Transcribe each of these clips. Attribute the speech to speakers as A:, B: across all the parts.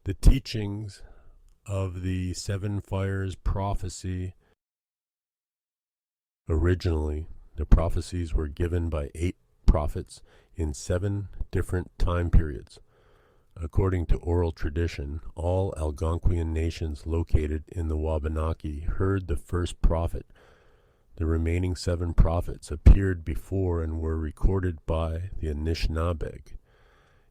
A: The teachings of the Seven Fires prophecy. Originally, the prophecies were given by 8 prophets in 7 different time periods. According to oral tradition, all Algonquian nations located in the Wabanaki heard the first prophet. The remaining 7 prophets appeared before and were recorded by the Anishinaabeg.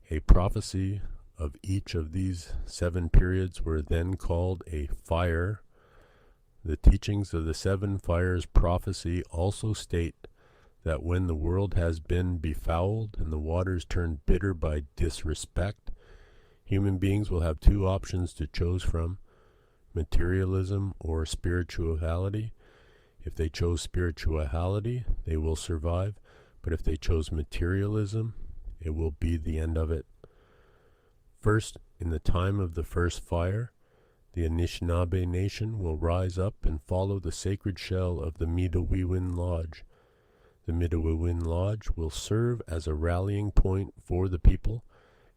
A: A prophecy of each of these 7 periods were then called a fire. The teachings of the 7 fires prophecy also state that when the world has been befouled and the waters turned bitter by disrespect, human beings will have 2 options to choose from: materialism or spirituality. If they chose spirituality, they will survive, but if they chose materialism, it will be the end of it. First, in the time of the first fire, the Anishinaabe nation will rise up and follow the sacred shell of the Midewiwin Lodge. The Midewiwin Lodge will serve as a rallying point for the people,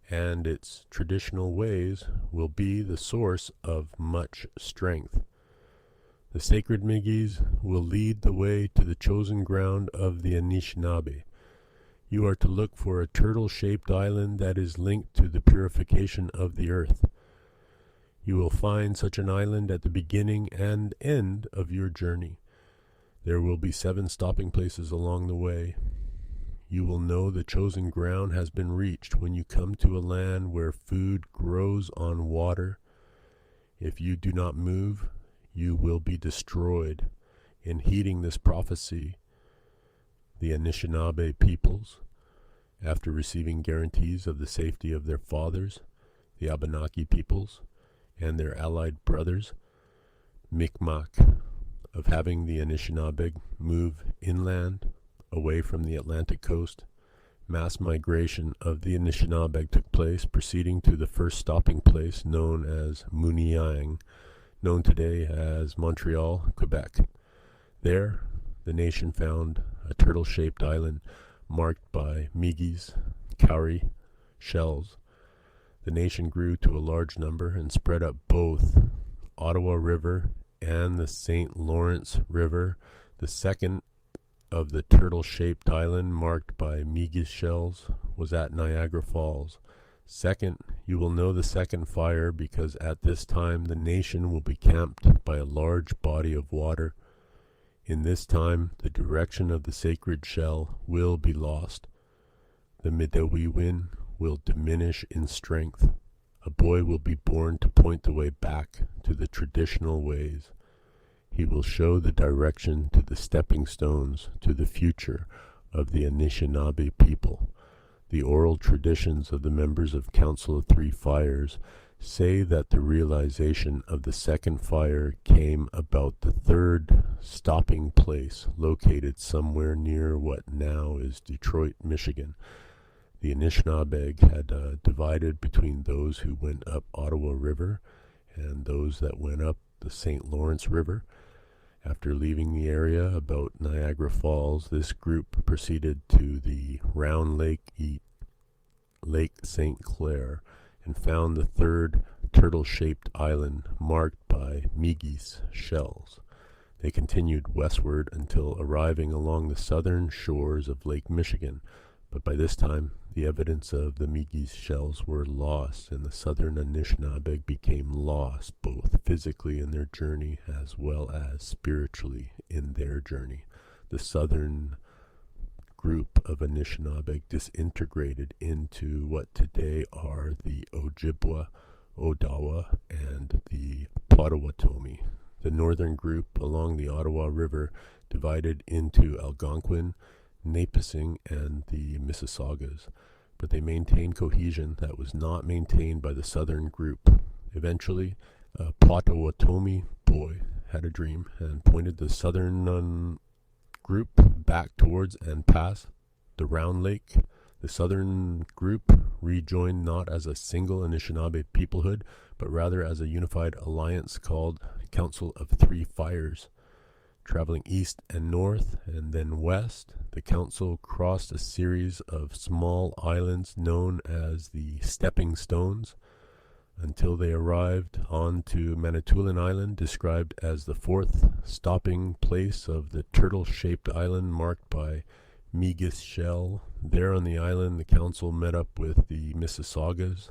A: and its traditional ways will be the source of much strength. The sacred Migis will lead the way to the chosen ground of the Anishinaabe. You are to look for a turtle-shaped island that is linked to the purification of the earth. You will find such an island at the beginning and end of your journey. There will be 7 stopping places along the way. You will know the chosen ground has been reached when you come to a land where food grows on water. If you do not move, you will be destroyed. In heeding this prophecy, the Anishinaabe peoples, after receiving guarantees of the safety of their fathers, the Wabanaki peoples, and their allied brothers, Mi'kmaq, of having the Anishinaabeg move inland, away from the Atlantic coast, mass migration of the Anishinaabeg took place, proceeding to the first stopping place known as Muniang, known today as Montreal, Quebec. There, the nation found a turtle-shaped island marked by migis, kauri, shells. The nation grew to a large number and spread up both Ottawa River and the St. Lawrence River. The second of the turtle-shaped island marked by migis shells was at Niagara Falls. Second, you will know the second fire because at this time the nation will be camped by a large body of water. In this time, the direction of the sacred shell will be lost. The Midewiwin will diminish in strength. A boy will be born to point the way back to the traditional ways. He will show the direction to the stepping stones to the future of the Anishinaabe people. The oral traditions of the members of Council of 3 Fires say that the realization of the second fire came about the 3rd stopping place, located somewhere near what now is Detroit, Michigan. The Anishinaabeg had divided between those who went up Ottawa River and those that went up the St. Lawrence River. After leaving the area about Niagara Falls, this group proceeded to the Round Lake St. Clair, and found the 3rd turtle-shaped island marked by migis shells. They continued westward until arriving along the southern shores of Lake Michigan, but by this time the evidence of the migis shells were lost, and the southern Anishinaabeg became lost both physically in their journey as well as spiritually in their journey. The southern group of Anishinaabeg disintegrated into what today are the Ojibwa, Odawa, and the Potawatomi. The northern group along the Ottawa River divided into Algonquin, Nipissing, and the Mississaugas, but they maintained cohesion that was not maintained by the southern group. Eventually, a Potawatomi boy had a dream and pointed the southern group back towards and past the Round Lake. The southern group rejoined not as a single Anishinaabe peoplehood, but rather as a unified alliance called Council of 3 Fires. Traveling east and north and then west, the council crossed a series of small islands known as the Stepping Stones. until they arrived on to Manitoulin Island, described as the fourth stopping place of the turtle-shaped island marked by Meagis shell. There on the island, the council met up with the Mississaugas,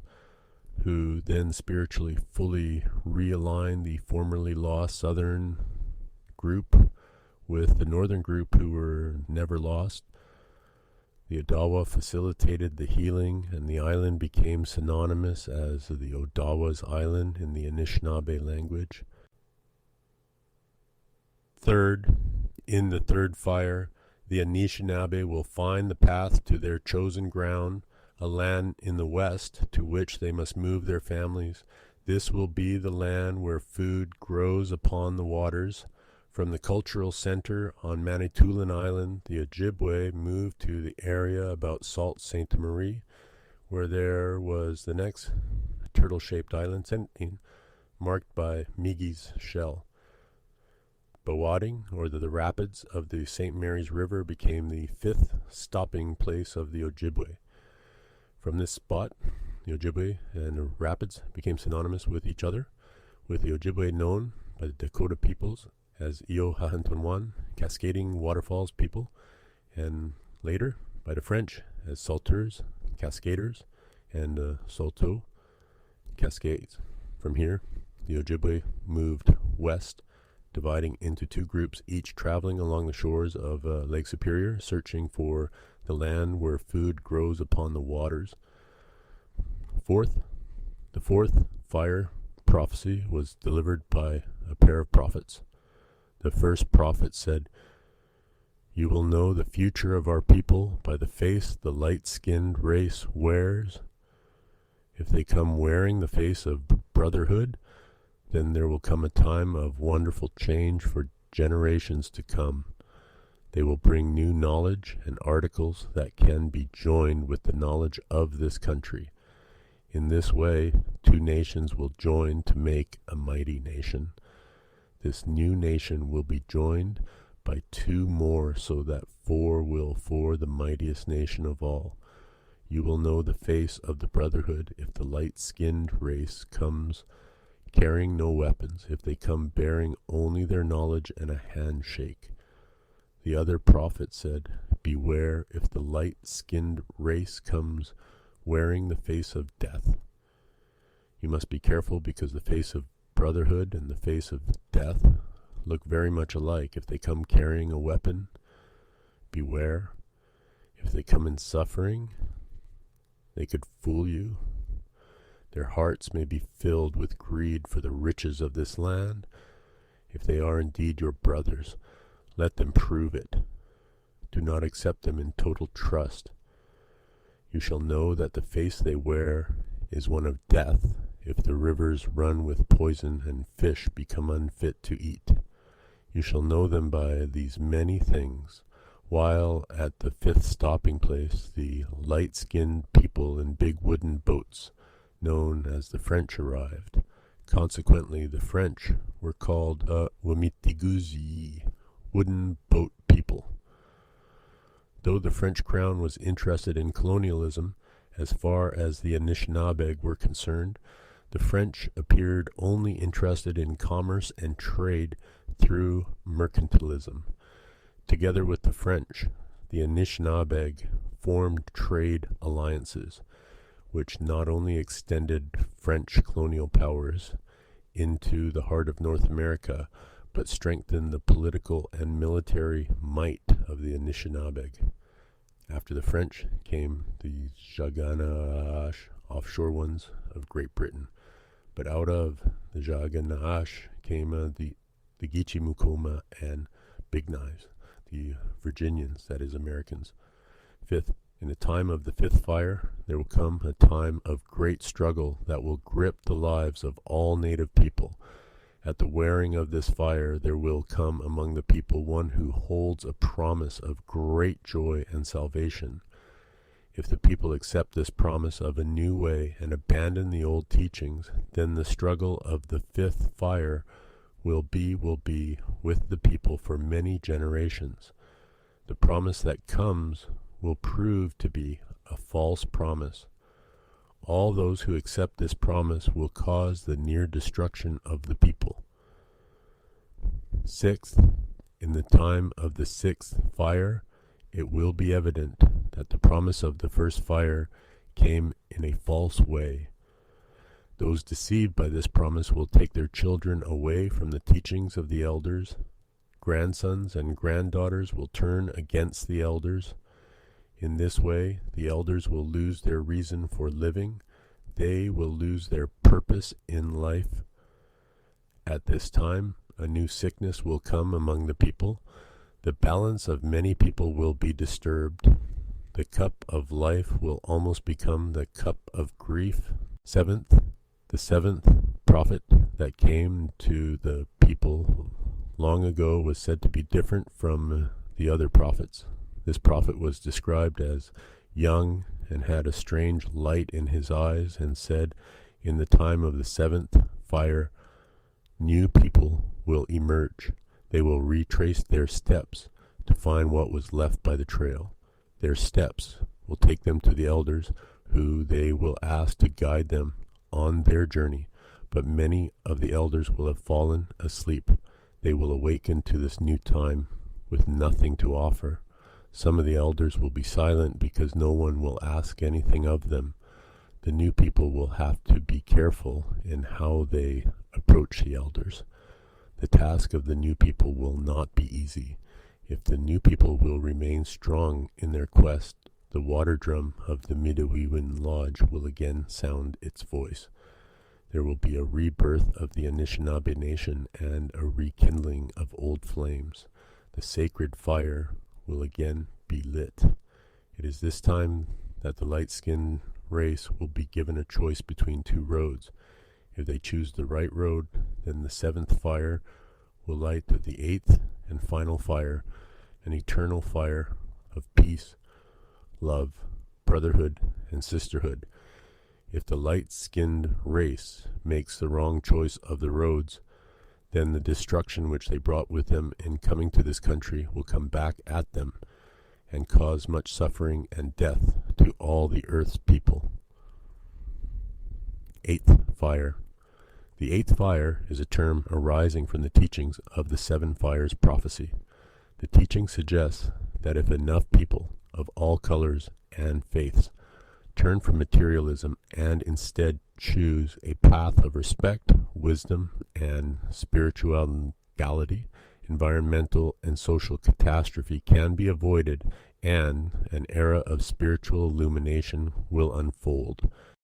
A: who then spiritually fully realigned the formerly lost southern group with the northern group, who were never lost. The Odawa facilitated the healing, and the island became synonymous as the Odawa's Island in the Anishinaabe language. Third, in the third fire, the Anishinaabeg will find the path to their chosen ground, a land in the west to which they must move their families. This will be the land where food grows upon the waters. From the cultural center on Manitoulin Island, the Ojibwe moved to the area about Sault Ste. Marie, where there was the next turtle-shaped island, marked by Meagie's shell. Bowading, or the rapids of the St. Mary's River, became the fifth stopping place of the Ojibwe. From this spot, the Ojibwe and the rapids became synonymous with each other, with the Ojibwe known by the Dakota peoples as Io-Hahantonwan, cascading waterfalls people, and later by the French as salteurs, cascaders, and salto, cascades. From here, the Ojibwe moved west, dividing into two groups, each traveling along the shores of Lake Superior, searching for the land where food grows upon the waters. The fourth fire prophecy was delivered by a pair of prophets. The first prophet said, "You will know the future of our people by the face the light-skinned race wears. If they come wearing the face of brotherhood, then there will come a time of wonderful change for generations to come. They will bring new knowledge and articles that can be joined with the knowledge of this country. In this way, two nations will join to make a mighty nation. This new nation will be joined by two more, so that four will form the mightiest nation of all. You will know the face of the brotherhood if the light-skinned race comes carrying no weapons, if they come bearing only their knowledge and a handshake." The other prophet said, "Beware if the light-skinned race comes wearing the face of death. You must be careful, because the face of brotherhood and the face of death look very much alike. If they come carrying a weapon, beware. If they come in suffering, they could fool you. Their hearts may be filled with greed for the riches of this land. If they are indeed your brothers, let them prove it. Do not accept them in total trust. You shall know that the face they wear is one of death, if the rivers run with poison and fish become unfit to eat. You shall know them by these many things." While at the fifth stopping place, the light-skinned people in big wooden boats, known as the French, arrived. Consequently, the French were called Wamitiguzi, wooden boat people. Though the French crown was interested in colonialism, as far as the Anishinaabeg were concerned, the French appeared only interested in commerce and trade through mercantilism. Together with the French, the Anishinaabeg formed trade alliances, which not only extended French colonial powers into the heart of North America, but strengthened the political and military might of the Anishinaabeg. After the French came the Jaganaash, offshore ones of Great Britain. But out of the Jaganaash came the Gichimukoma and Big Knives, the Virginians, that is Americans. Fifth, in the time of the fifth fire, there will come a time of great struggle that will grip the lives of all native people. At the wearing of this fire, there will come among the people one who holds a promise of great joy and salvation. If the people accept this promise of a new way and abandon the old teachings, then the struggle of the fifth fire will be with the people for many generations. The promise that comes will prove to be a false promise. All those who accept this promise will cause the near destruction of the people. Sixth, in the time of the sixth fire, it will be evident that the promise of the first fire came in a false way. Those deceived by this promise will take their children away from the teachings of the elders. Grandsons and granddaughters will turn against the elders. In this way, the elders will lose their reason for living. They will lose their purpose in life. At this time, a new sickness will come among the people. The balance of many people will be disturbed. The cup of life will almost become the cup of grief. Seventh, the seventh prophet that came to the people long ago was said to be different from the other prophets. This prophet was described as young and had a strange light in his eyes, and said, in the time of the seventh fire, new people will emerge. They will retrace their steps to find what was left by the trail. Their steps will take them to the elders, who they will ask to guide them on their journey. But many of the elders will have fallen asleep. They will awaken to this new time with nothing to offer. Some of the elders will be silent because no one will ask anything of them. The new people will have to be careful in how they approach the elders. The task of the new people will not be easy. If the new people will remain strong in their quest, the water drum of the Midewiwin Lodge will again sound its voice. There will be a rebirth of the Anishinaabeg nation and a rekindling of old flames. The sacred fire will again be lit. It is this time that the light-skinned race will be given a choice between two roads. If they choose the right road, then the seventh fire will light the eighth and final fire, an eternal fire of peace, love, brotherhood, and sisterhood. If the light-skinned race makes the wrong choice of the roads, then the destruction which they brought with them in coming to this country will come back at them and cause much suffering and death to all the earth's people. Eighth fire. The eighth fire is a term arising from the teachings of the seven fires prophecy. The teaching suggests that if enough people of all colors and faiths turn from materialism and instead choose a path of respect, wisdom, and spirituality, environmental and social catastrophe can be avoided, and an era of spiritual illumination will unfold.